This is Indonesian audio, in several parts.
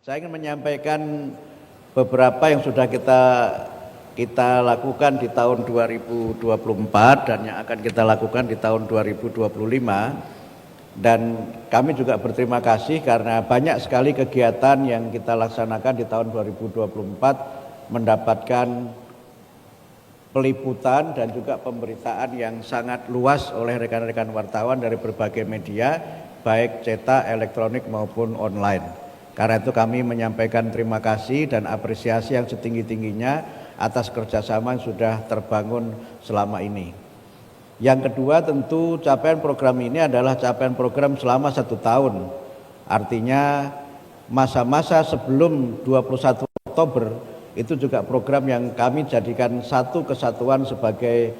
Saya ingin menyampaikan beberapa yang sudah kita lakukan di tahun 2024 dan yang akan kita lakukan di tahun 2025. Dan kami juga berterima kasih karena banyak sekali kegiatan yang kita laksanakan di tahun 2024 mendapatkan peliputan dan juga pemberitaan yang sangat luas oleh rekan-rekan wartawan dari berbagai media, baik cetak, elektronik maupun online. Karena itu kami menyampaikan terima kasih dan apresiasi yang setinggi-tingginya atas kerjasama yang sudah terbangun selama ini. Yang kedua, tentu capaian program ini adalah capaian program selama 1 tahun. Artinya masa-masa sebelum 21 Oktober itu juga program yang kami jadikan satu kesatuan sebagai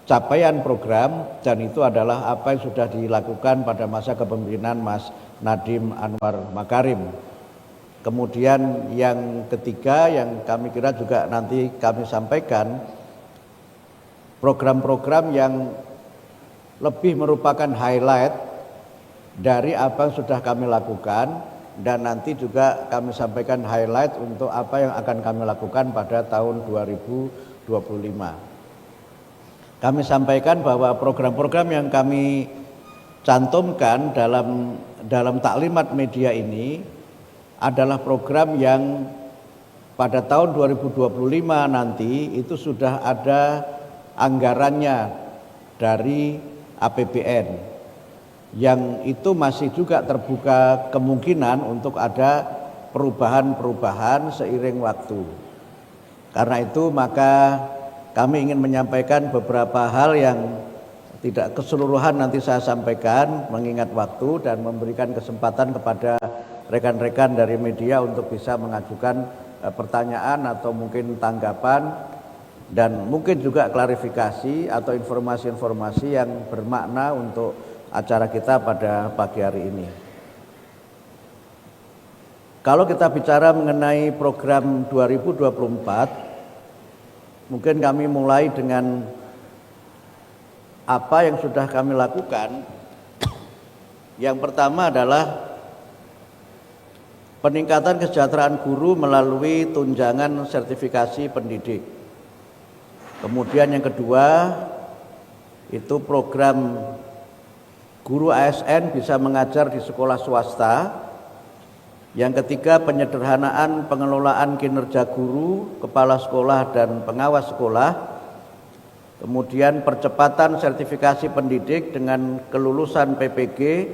capaian program, dan itu adalah apa yang sudah dilakukan pada masa kepemimpinan Mas Nadiem Anwar Makarim. Kemudian yang ketiga yang kami kira juga nanti kami sampaikan, program-program yang lebih merupakan highlight dari apa yang sudah kami lakukan, dan nanti juga kami sampaikan highlight untuk apa yang akan kami lakukan pada tahun 2025. Kami sampaikan bahwa program-program yang kami cantumkan dalam taklimat media ini adalah program yang pada tahun 2025 nanti itu sudah ada anggarannya dari APBN, yang itu masih juga terbuka kemungkinan untuk ada perubahan-perubahan seiring waktu. Karena itu maka kami ingin menyampaikan beberapa hal yang tidak keseluruhan nanti saya sampaikan mengingat waktu, dan memberikan kesempatan kepada rekan-rekan dari media untuk bisa mengajukan pertanyaan atau mungkin tanggapan, dan mungkin juga klarifikasi atau informasi-informasi yang bermakna untuk acara kita pada pagi hari ini. Kalau kita bicara mengenai program 2024, mungkin kami mulai dengan apa yang sudah kami lakukan. Yang pertama adalah peningkatan kesejahteraan guru melalui tunjangan sertifikasi pendidik. Kemudian yang kedua itu program guru ASN bisa mengajar di sekolah swasta. Yang ketiga, penyederhanaan pengelolaan kinerja guru, kepala sekolah dan pengawas sekolah. Kemudian percepatan sertifikasi pendidik dengan kelulusan PPG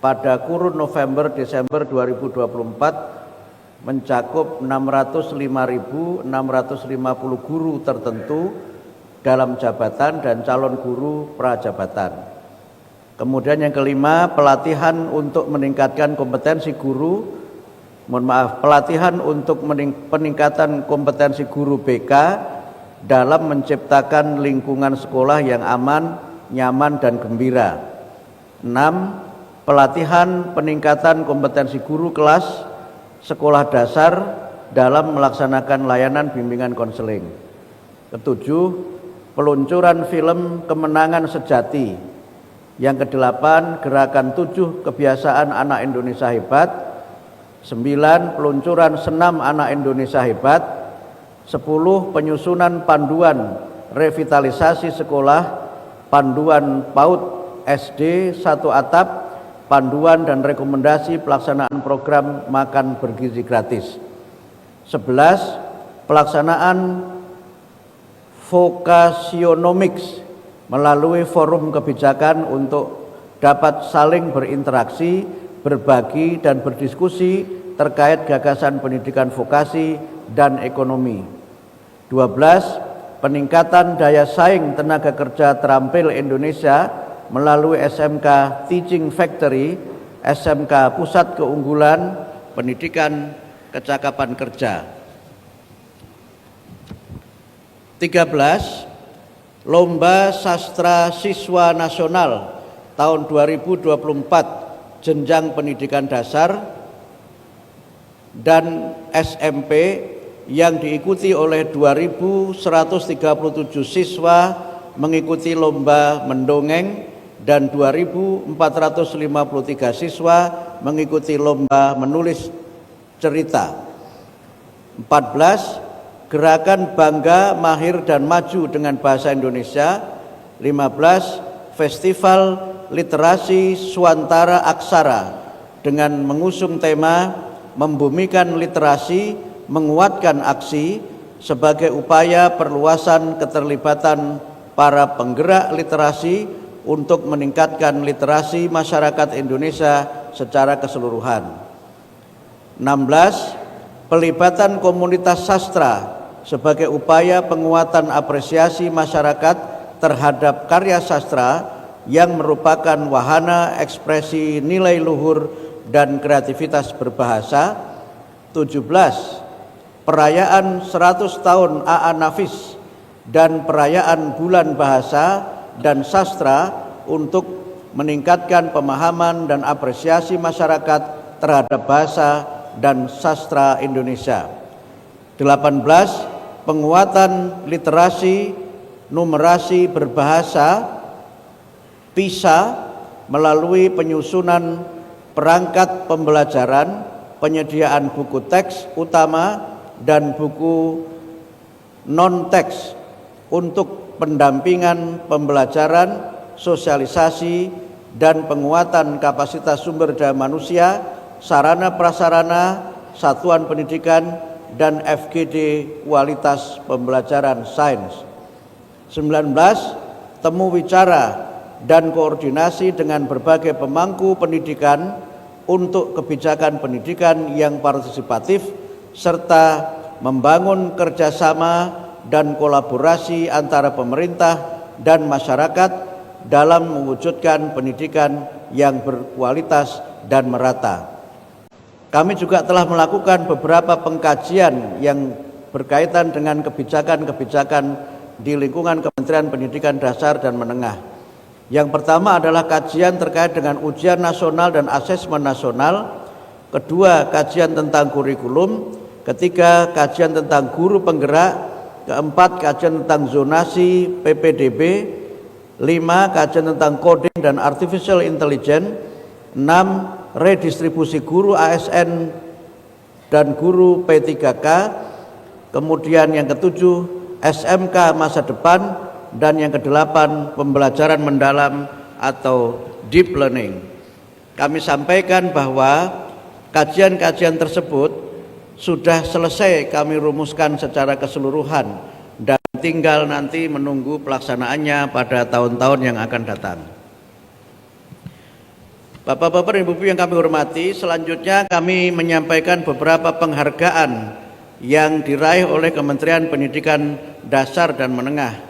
pada kurun November-Desember 2024 mencakup 605.650 guru tertentu dalam jabatan dan calon guru prajabatan. Kemudian yang kelima, pelatihan untuk meningkatkan kompetensi guru, pelatihan untuk peningkatan kompetensi guru BK dalam menciptakan lingkungan sekolah yang aman, nyaman dan gembira. 6. Pelatihan peningkatan kompetensi guru kelas sekolah dasar dalam melaksanakan layanan bimbingan konseling. 7. Peluncuran film Kemenangan Sejati. Yang ke-8, gerakan 7 kebiasaan anak Indonesia hebat. 9. Peluncuran senam anak Indonesia hebat. 10. Penyusunan panduan revitalisasi sekolah, panduan PAUD SD 1 atap, panduan dan rekomendasi pelaksanaan program makan bergizi gratis. 11. Pelaksanaan vocasionomics melalui forum kebijakan untuk dapat saling berinteraksi, berbagi dan berdiskusi terkait gagasan pendidikan vokasi dan ekonomi. 12. Peningkatan daya saing tenaga kerja terampil Indonesia melalui SMK Teaching Factory, SMK Pusat Keunggulan Pendidikan Kecakapan Kerja. 13. Lomba Sastra Siswa Nasional tahun 2024 jenjang pendidikan dasar dan SMP yang diikuti oleh 2.137 siswa mengikuti lomba mendongeng dan 2.453 siswa mengikuti lomba menulis cerita. 14. Gerakan Bangga, Mahir dan Maju dengan Bahasa Indonesia. 15. Festival Literasi Swantara Aksara dengan mengusung tema Membumikan Literasi, Menguatkan Aksi sebagai upaya perluasan keterlibatan para penggerak literasi untuk meningkatkan literasi masyarakat Indonesia secara keseluruhan. 16. Pelibatan komunitas sastra sebagai upaya penguatan apresiasi masyarakat terhadap karya sastra yang merupakan wahana ekspresi nilai luhur dan kreativitas berbahasa. 17. Perayaan 100 tahun A.A. Nafis dan perayaan Bulan Bahasa dan Sastra untuk meningkatkan pemahaman dan apresiasi masyarakat terhadap bahasa dan sastra Indonesia. 18. Penguatan literasi numerasi berbahasa PISA melalui penyusunan perangkat pembelajaran, penyediaan buku teks utama dan buku non-teks untuk pendampingan pembelajaran, sosialisasi, dan penguatan kapasitas sumber daya manusia, sarana prasarana, satuan pendidikan, dan FGD kualitas pembelajaran sains. 19. Temu wicara dan koordinasi dengan berbagai pemangku pendidikan untuk kebijakan pendidikan yang partisipatif serta membangun kerjasama dan kolaborasi antara pemerintah dan masyarakat dalam mewujudkan pendidikan yang berkualitas dan merata. Kami juga telah melakukan beberapa pengkajian yang berkaitan dengan kebijakan-kebijakan di lingkungan Kementerian Pendidikan Dasar dan Menengah. Yang pertama adalah kajian terkait dengan ujian nasional dan asesmen nasional. Kedua, kajian tentang kurikulum. Ketiga, kajian tentang guru penggerak. Keempat, kajian tentang zonasi PPDB. 5. Kajian tentang coding dan artificial intelligence. 6. Redistribusi guru ASN dan guru P3K. Kemudian yang ketujuh, SMK masa depan. Dan yang kedelapan, pembelajaran mendalam atau deep learning. Kami sampaikan bahwa kajian-kajian tersebut sudah selesai kami rumuskan secara keseluruhan dan tinggal nanti menunggu pelaksanaannya pada tahun-tahun yang akan datang. Bapak-bapak dan Ibu-ibu yang kami hormati, selanjutnya kami menyampaikan beberapa penghargaan yang diraih oleh Kementerian Pendidikan Dasar dan Menengah.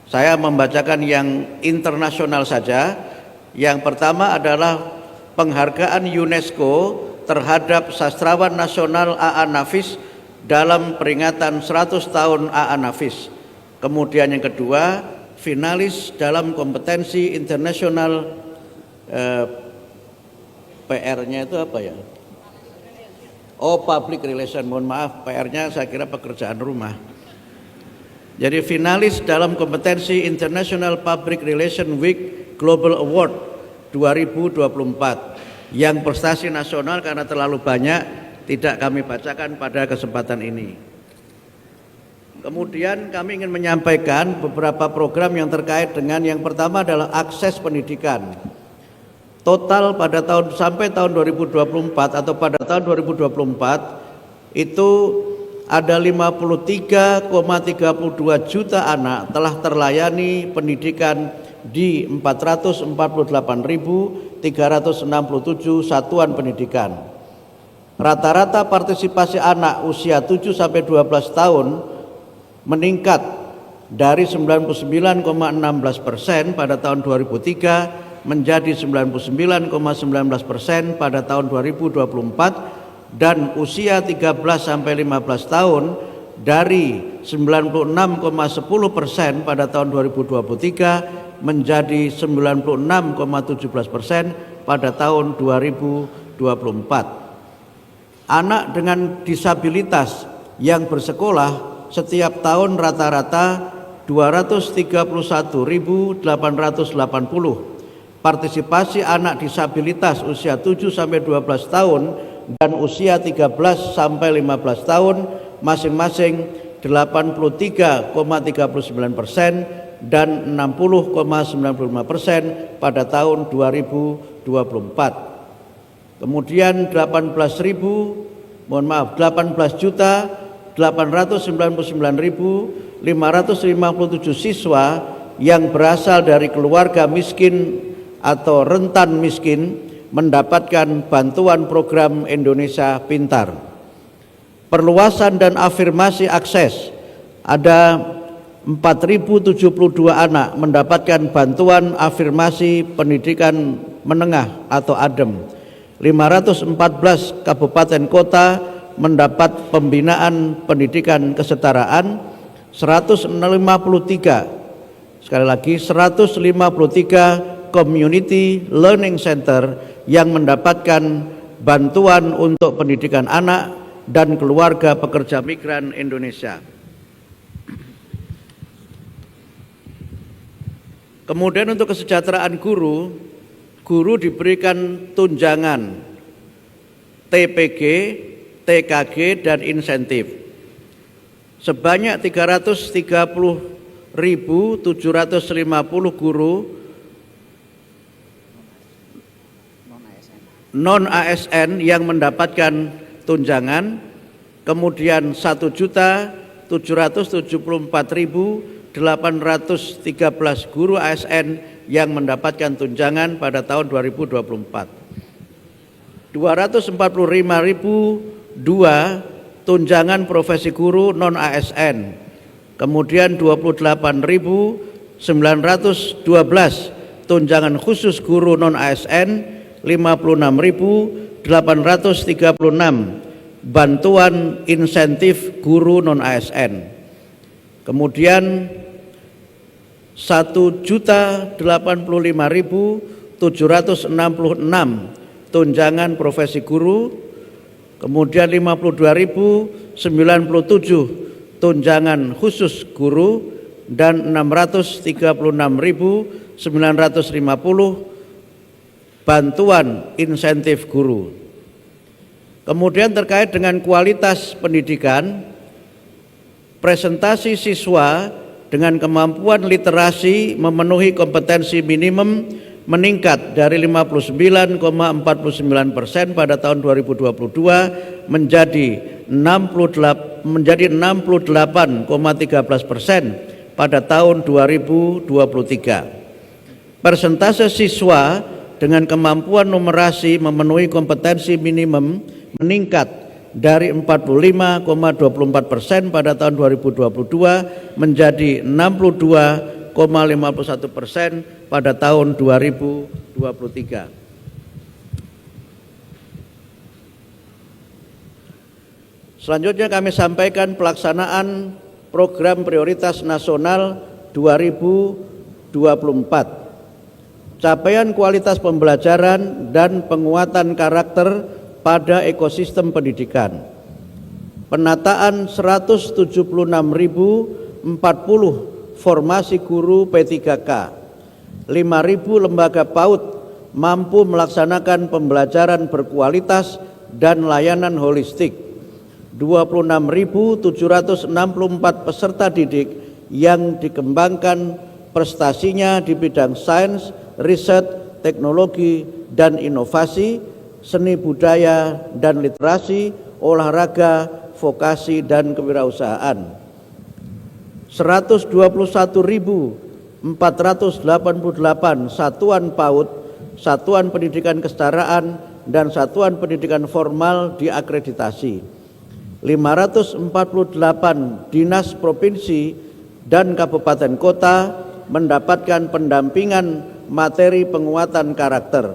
Saya membacakan yang internasional saja. Yang pertama adalah penghargaan UNESCO terhadap sastrawan nasional A.A. Nafis dalam peringatan 100 tahun A.A. Nafis. Kemudian yang kedua, finalis dalam kompetensi internasional PR-nya itu apa ya? Oh, public relation, mohon maaf, PR-nya saya kira pekerjaan rumah. Jadi finalis dalam kompetensi International Public Relation Week Global Award 2024 yang prestasi nasional karena terlalu banyak tidak kami bacakan pada kesempatan ini. Kemudian kami ingin menyampaikan beberapa program yang terkait dengan yang pertama adalah akses pendidikan. Total pada sampai tahun 2024 atau pada tahun 2024 itu ada 53,32 juta anak telah terlayani pendidikan di 448.367 satuan pendidikan. Rata-rata partisipasi anak usia 7 sampai 12 tahun meningkat dari 99,16% pada tahun 2003 menjadi 99,19% pada tahun 2024. Dan usia 13 sampai 15 tahun dari 96,10% pada tahun 2023 menjadi 96,17% pada tahun 2024. Anak dengan disabilitas yang bersekolah setiap tahun rata-rata 231.880. partisipasi anak disabilitas usia 7 sampai 12 tahun dan usia 13 sampai 15 tahun masing-masing 83,39% dan 60,95% pada tahun 2024. Kemudian 18.899.557 siswa yang berasal dari keluarga miskin atau rentan miskin mendapatkan bantuan program Indonesia Pintar. Perluasan dan afirmasi akses, ada 4.072 anak mendapatkan bantuan afirmasi pendidikan menengah atau ADEM. 514 kabupaten kota mendapat pembinaan pendidikan kesetaraan, 153 community learning center yang mendapatkan bantuan untuk pendidikan anak dan keluarga pekerja migran Indonesia. Kemudian untuk kesejahteraan guru, guru diberikan tunjangan TPG, TKG dan insentif sebanyak 330.750 guru non ASN yang mendapatkan tunjangan, kemudian 1.774.813 guru ASN yang mendapatkan tunjangan pada tahun 2024. 245.002 tunjangan profesi guru non ASN, kemudian 28.912 tunjangan khusus guru non ASN, 56.836 bantuan insentif guru non ASN, kemudian 1.085.766 tunjangan profesi guru, kemudian 52.097 tunjangan khusus guru, dan 636.950 bantuan insentif guru. Kemudian terkait dengan kualitas pendidikan, presentasi siswa dengan kemampuan literasi memenuhi kompetensi minimum meningkat dari 59,49% pada tahun 2022 menjadi 68,13% pada tahun 2023. Persentase siswa dengan kemampuan numerasi memenuhi kompetensi minimum meningkat dari 45,24% pada tahun 2022 menjadi 62,51% pada tahun 2023. Selanjutnya kami sampaikan pelaksanaan program prioritas nasional 2024. Capaian kualitas pembelajaran dan penguatan karakter pada ekosistem pendidikan. Penataan 176.040 formasi guru P3K. 5.000 lembaga PAUD mampu melaksanakan pembelajaran berkualitas dan layanan holistik. 26.764 peserta didik yang dikembangkan prestasinya di bidang sains, riset, teknologi, dan inovasi, seni budaya dan literasi, olahraga, vokasi, dan kewirausahaan. 121.488 satuan PAUD, satuan pendidikan kesetaraan, dan satuan pendidikan formal diakreditasi. 548 dinas provinsi dan kabupaten kota mendapatkan pendampingan materi penguatan karakter.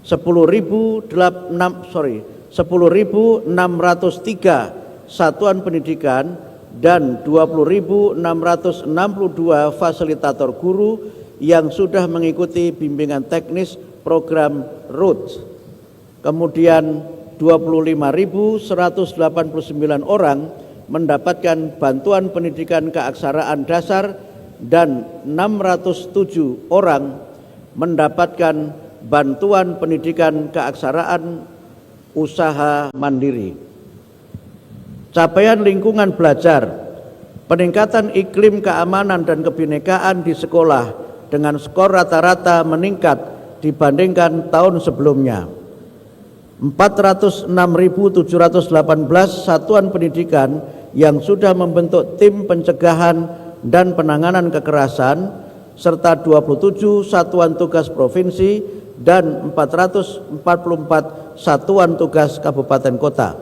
10.603 satuan pendidikan dan 20.662 fasilitator guru yang sudah mengikuti bimbingan teknis program ROOT. Kemudian 25.189 orang mendapatkan bantuan pendidikan keaksaraan dasar dan 607 orang mendapatkan bantuan pendidikan keaksaraan usaha mandiri. Capaian lingkungan belajar, peningkatan iklim keamanan dan kebinekaan di sekolah dengan skor rata-rata meningkat dibandingkan tahun sebelumnya. 406.718 satuan pendidikan yang sudah membentuk tim pencegahan dan penanganan kekerasan, serta 27 satuan tugas provinsi dan 444 satuan tugas kabupaten kota.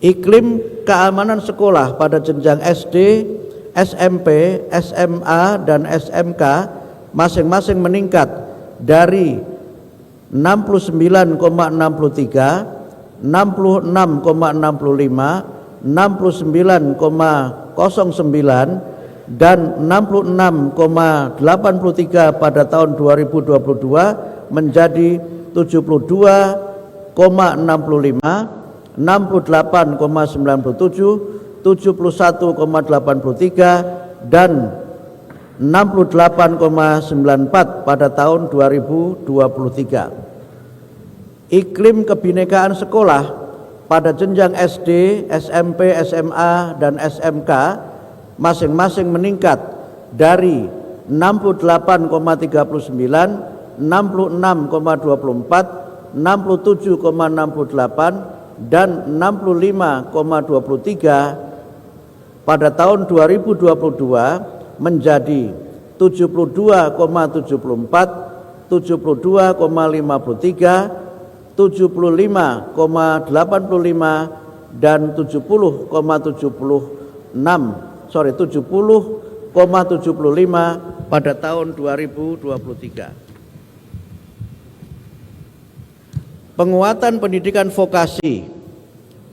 Iklim keamanan sekolah pada jenjang SD, SMP, SMA, dan SMK masing-masing meningkat dari 69,63, 66,65, 69,09 dan 66,83 pada tahun 2022 menjadi 72,65, 68,97, 71,83 dan 68,94 pada tahun 2023. Iklim kebinekaan sekolah pada jenjang SD, SMP, SMA, dan SMK masing-masing meningkat dari 68,39, 66,24, 67,68 dan 65,23 pada tahun 2022 menjadi 72,74, 72,53, 75,85 dan 70,75 pada tahun 2023. Penguatan pendidikan vokasi,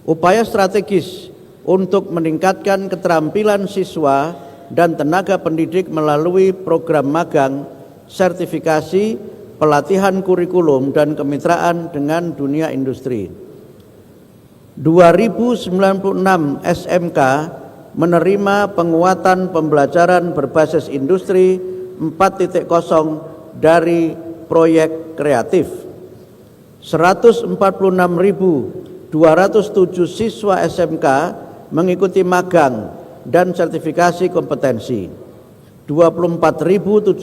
upaya strategis untuk meningkatkan keterampilan siswa dan tenaga pendidik melalui program magang, sertifikasi, pelatihan kurikulum dan kemitraan dengan dunia industri. 2096 SMK menerima penguatan pembelajaran berbasis industri 4.0 dari proyek kreatif. 146.207 siswa SMK mengikuti magang dan sertifikasi kompetensi. 24.732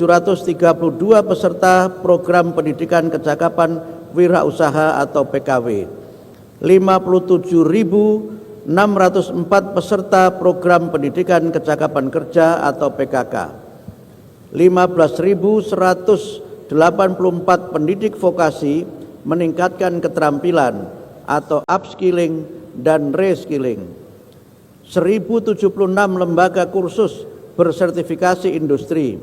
peserta program pendidikan kecakapan wirausaha atau PKW. 57.604 peserta program pendidikan kecakapan kerja atau PKK. 15.184 pendidik vokasi meningkatkan keterampilan atau upskilling dan reskilling. 1.076 lembaga kursus bersertifikasi industri,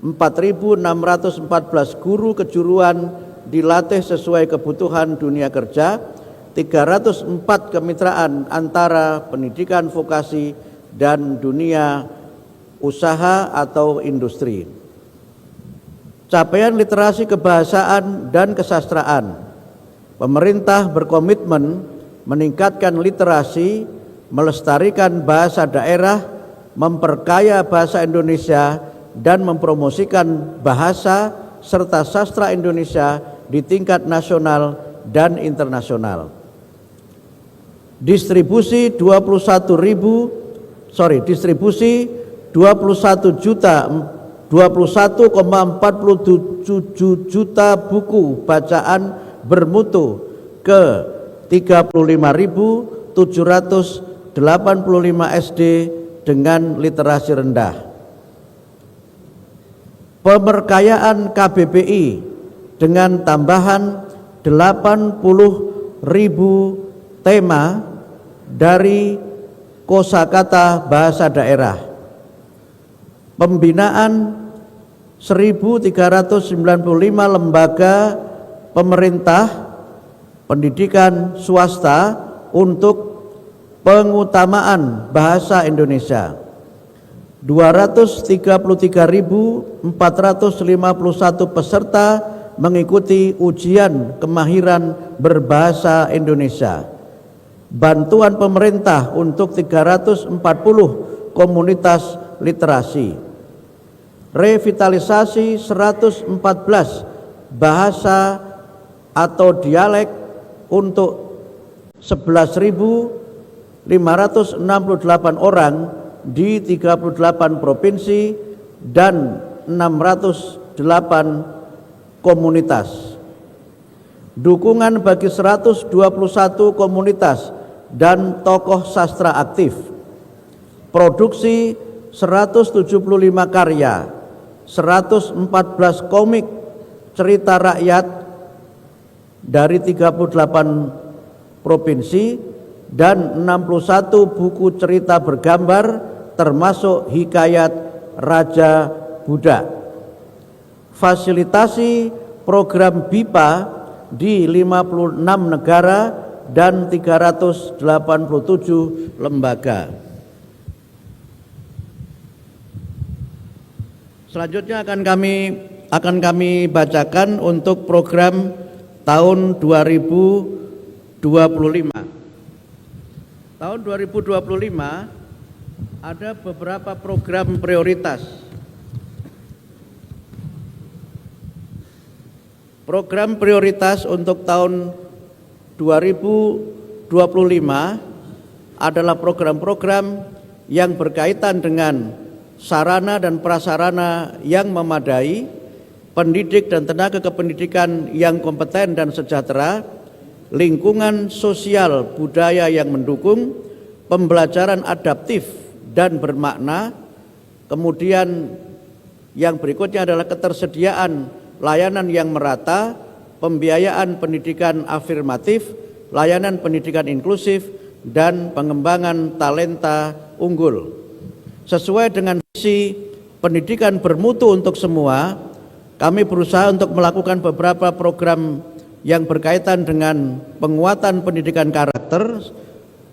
4.614 guru kejuruan dilatih sesuai kebutuhan dunia kerja, 304 kemitraan antara pendidikan vokasi dan dunia usaha atau industri. Capaian literasi kebahasaan dan kesastraan. Pemerintah berkomitmen meningkatkan literasi, melestarikan bahasa daerah, memperkaya bahasa Indonesia, dan mempromosikan bahasa serta sastra Indonesia di tingkat nasional dan internasional. Distribusi 21,47 juta buku bacaan bermutu ke 35.785 SD dengan literasi rendah. Pemberkayaan KBBI dengan tambahan 80.000 tema dari kosakata bahasa daerah. Pembinaan 1.395 lembaga pemerintah pendidikan swasta untuk pengutamaan bahasa Indonesia. 233.451 peserta mengikuti ujian kemahiran berbahasa Indonesia. Bantuan pemerintah untuk 340 komunitas literasi. revitalisasi 114 bahasa atau dialek untuk 11.568 orang di 38 provinsi dan 608 komunitas. Dukungan bagi 121 komunitas dan tokoh sastra aktif. Produksi 175 karya, 114 komik cerita rakyat dari 38 provinsi dan 61 buku cerita bergambar termasuk hikayat Raja Budak. Fasilitasi program BIPA di 56 negara dan 387 lembaga. Selanjutnya akan kami bacakan untuk program tahun 2025. Tahun 2025 ada beberapa program prioritas. Program prioritas untuk tahun 2025 adalah program-program yang berkaitan dengan sarana dan prasarana yang memadai, pendidik dan tenaga kependidikan yang kompeten dan sejahtera, lingkungan sosial budaya yang mendukung, pembelajaran adaptif dan bermakna, kemudian yang berikutnya adalah ketersediaan layanan yang merata, pembiayaan pendidikan afirmatif, layanan pendidikan inklusif, dan pengembangan talenta unggul. Sesuai dengan visi pendidikan bermutu untuk semua, kami berusaha untuk melakukan beberapa program yang berkaitan dengan penguatan pendidikan karakter,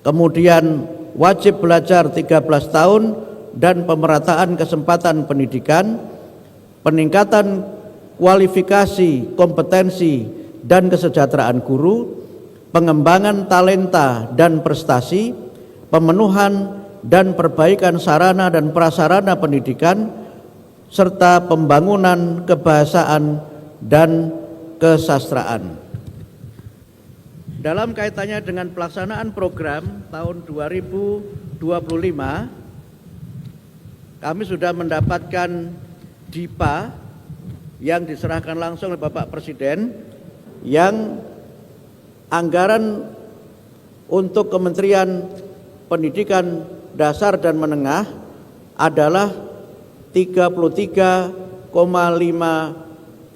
kemudian wajib belajar 13 tahun dan pemerataan kesempatan pendidikan, peningkatan kualifikasi, kompetensi, dan kesejahteraan guru, pengembangan talenta dan prestasi, pemenuhan dan perbaikan sarana dan prasarana pendidikan, serta pembangunan kebahasaan dan kesastraan. Dalam kaitannya dengan pelaksanaan program tahun 2025, kami sudah mendapatkan DIPA yang diserahkan langsung oleh Bapak Presiden, yang anggaran untuk Kementerian Pendidikan Dasar dan Menengah adalah 33,5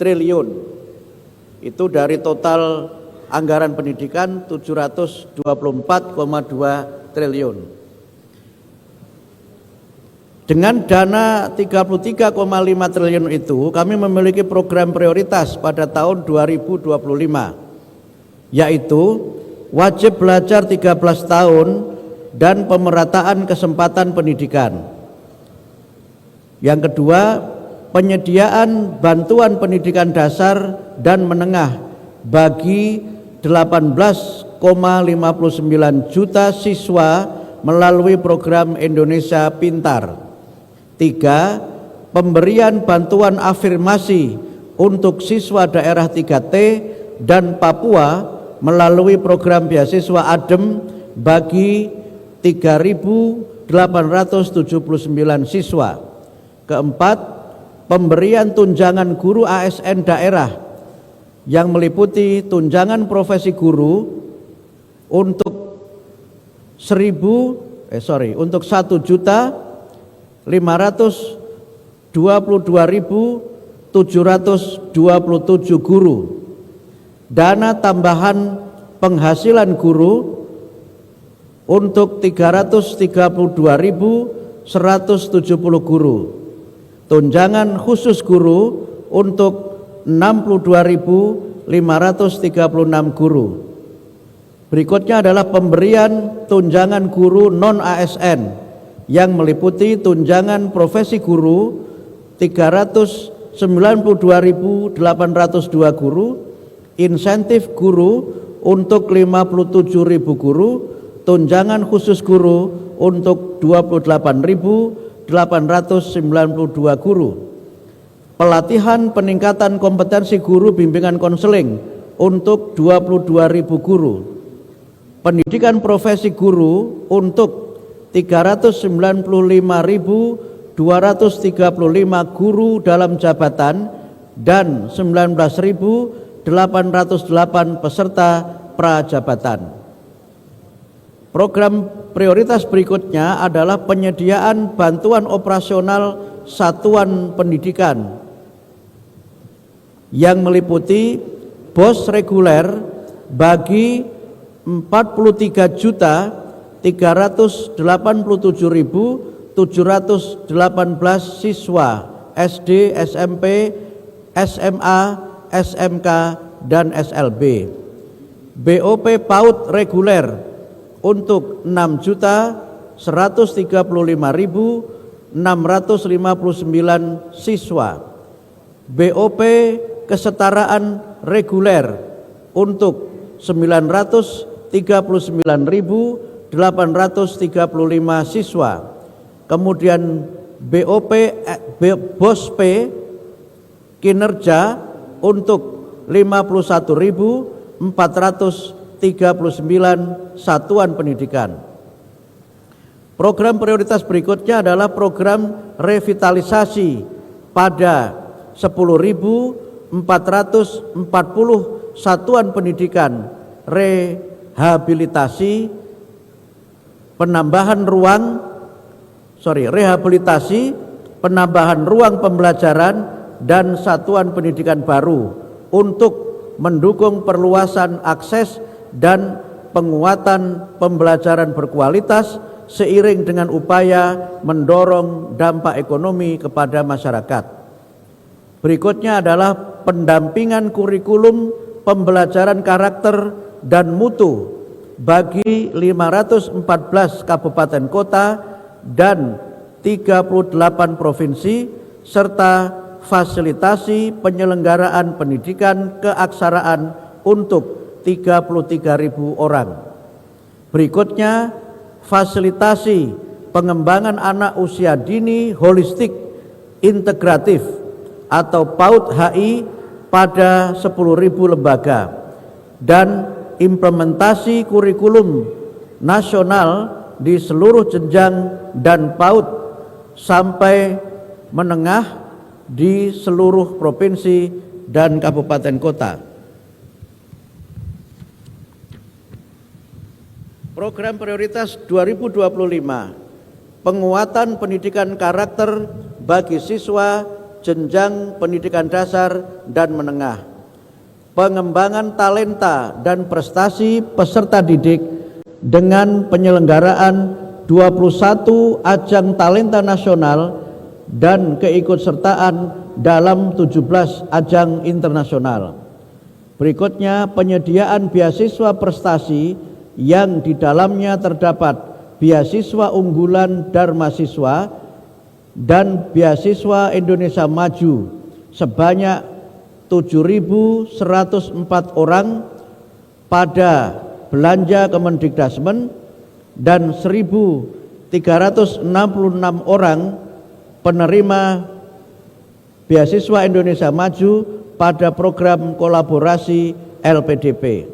triliun. Itu dari total anggaran pendidikan 724,2 triliun. Dengan dana 33,5 triliun itu, kami memiliki program prioritas pada tahun 2025, yaitu wajib belajar 13 tahun dan pemerataan kesempatan pendidikan. Yang kedua, penyediaan bantuan pendidikan dasar dan menengah bagi 18,59 juta siswa melalui program Indonesia Pintar. 3. Pemberian bantuan afirmasi untuk siswa daerah 3T dan Papua melalui program beasiswa ADEM bagi 3.879 siswa. Keempat, pemberian tunjangan guru ASN daerah yang meliputi tunjangan profesi guru untuk 1.522.727 guru, dana tambahan penghasilan guru untuk 332.170 guru, tunjangan khusus guru untuk 62.536 guru. Berikutnya adalah pemberian tunjangan guru non-ASN yang meliputi tunjangan profesi guru 392.802 guru, insentif guru untuk 57.000 guru, tunjangan khusus guru untuk 28.892 guru. pelatihan peningkatan kompetensi guru bimbingan konseling untuk 22.000 guru, pendidikan profesi guru untuk 395.235 guru dalam jabatan dan 19.808 peserta prajabatan. Program prioritas berikutnya adalah penyediaan bantuan operasional satuan pendidikan yang meliputi BOS reguler bagi 43.387.718 siswa SD, SMP, SMA, SMK, dan SLB. BOP PAUD reguler untuk 6.135.659 siswa. BOP kesetaraan reguler untuk 939.835 siswa. Kemudian BOSP kinerja untuk 51.439 satuan pendidikan. Program prioritas berikutnya adalah program revitalisasi pada 10.440 satuan pendidikan, rehabilitasi, penambahan ruang pembelajaran dan satuan pendidikan baru untuk mendukung perluasan akses dan penguatan pembelajaran berkualitas seiring dengan upaya mendorong dampak ekonomi kepada masyarakat. Berikutnya adalah pendampingan kurikulum pembelajaran karakter dan mutu bagi 514 kabupaten kota dan 38 provinsi serta fasilitasi penyelenggaraan pendidikan keaksaraan untuk 33.000 orang. Berikutnya, fasilitasi pengembangan anak usia dini holistik integratif atau PAUD HI pada 10.000 lembaga dan implementasi kurikulum nasional di seluruh jenjang dan PAUD sampai menengah di seluruh provinsi dan kabupaten kota. Program prioritas 2025, penguatan pendidikan karakter bagi siswa jenjang pendidikan dasar dan menengah, pengembangan talenta dan prestasi peserta didik dengan penyelenggaraan 21 ajang talenta nasional dan keikutsertaan dalam 17 ajang internasional. Berikutnya, penyediaan beasiswa prestasi yang di dalamnya terdapat beasiswa unggulan Dharma Siswa dan beasiswa Indonesia Maju sebanyak 7.104 orang pada belanja Kemendikbudrismen dan 1.366 orang penerima beasiswa Indonesia Maju pada program kolaborasi LPDP.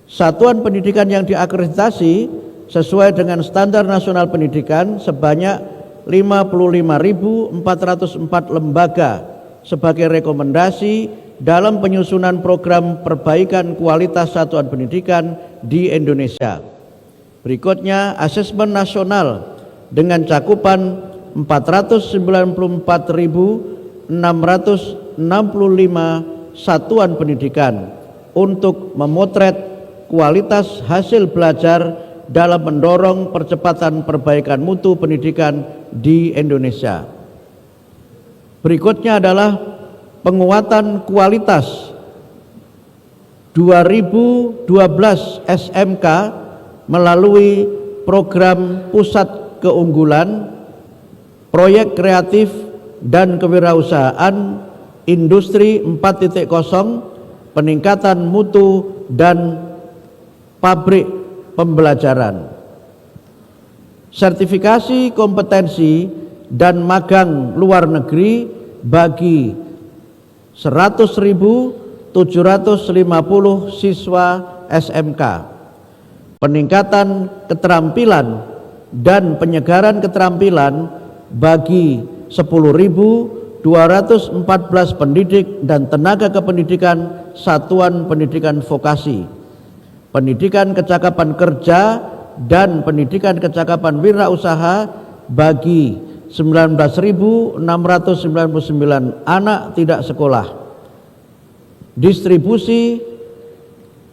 Satuan pendidikan yang diakreditasi sesuai dengan standar nasional pendidikan sebanyak 55.404 lembaga sebagai rekomendasi dalam penyusunan program perbaikan kualitas satuan pendidikan di Indonesia. Berikutnya, asesmen nasional dengan cakupan 494.665 satuan pendidikan untuk memotret kualitas hasil belajar dalam mendorong percepatan perbaikan mutu pendidikan di Indonesia. Berikutnya adalah penguatan kualitas 2012 SMK melalui program pusat keunggulan, proyek kreatif dan kewirausahaan industri 4.0, peningkatan mutu dan pabrik pembelajaran. Sertifikasi kompetensi dan magang luar negeri bagi 100.750 siswa SMK. Peningkatan keterampilan dan penyegaran keterampilan bagi 10.214 pendidik dan tenaga kependidikan satuan pendidikan vokasi, pendidikan kecakapan kerja dan pendidikan kecakapan wirausaha bagi 19.699 anak tidak sekolah. Distribusi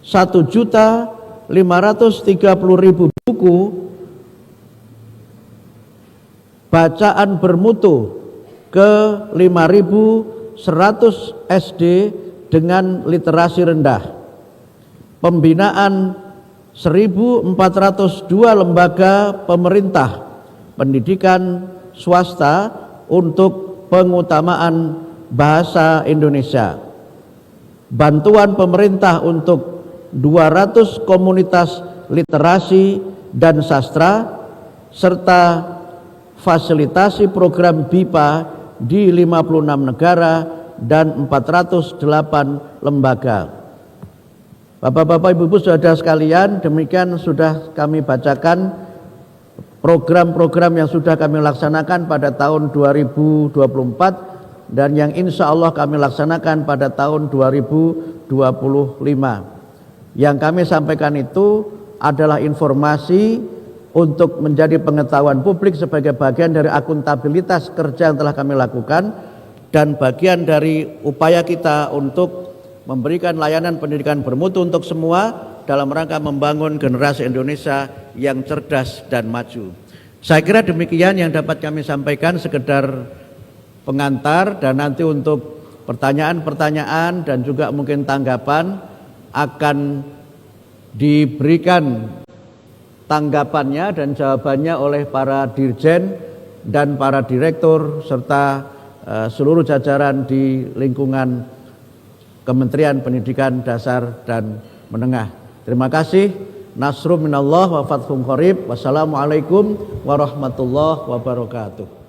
1.530.000 buku bacaan bermutu ke 5.100 SD dengan literasi rendah. Pembinaan 1.402 lembaga pemerintah pendidikan swasta untuk pengutamaan bahasa Indonesia. Bantuan pemerintah untuk 200 komunitas literasi dan sastra serta fasilitasi program BIPA di 56 negara dan 408 lembaga. Bapak-bapak, Ibu-ibu, saudara sekalian, demikian sudah kami bacakan program-program yang sudah kami laksanakan pada tahun 2024 dan yang insya Allah kami laksanakan pada tahun 2025. Yang kami sampaikan itu adalah informasi untuk menjadi pengetahuan publik sebagai bagian dari akuntabilitas kerja yang telah kami lakukan dan bagian dari upaya kita untuk memberikan layanan pendidikan bermutu untuk semua dalam rangka membangun generasi Indonesia yang cerdas dan maju. Saya kira demikian yang dapat kami sampaikan, sekedar pengantar, dan nanti untuk pertanyaan-pertanyaan dan juga mungkin tanggapan akan diberikan tanggapannya dan jawabannya oleh para dirjen dan para direktur serta seluruh jajaran di lingkungan Kementerian Pendidikan Dasar dan Menengah. Terima kasih. Nasrun minallah wa fathun qarib. Wassalamualaikum warahmatullahi wabarakatuh.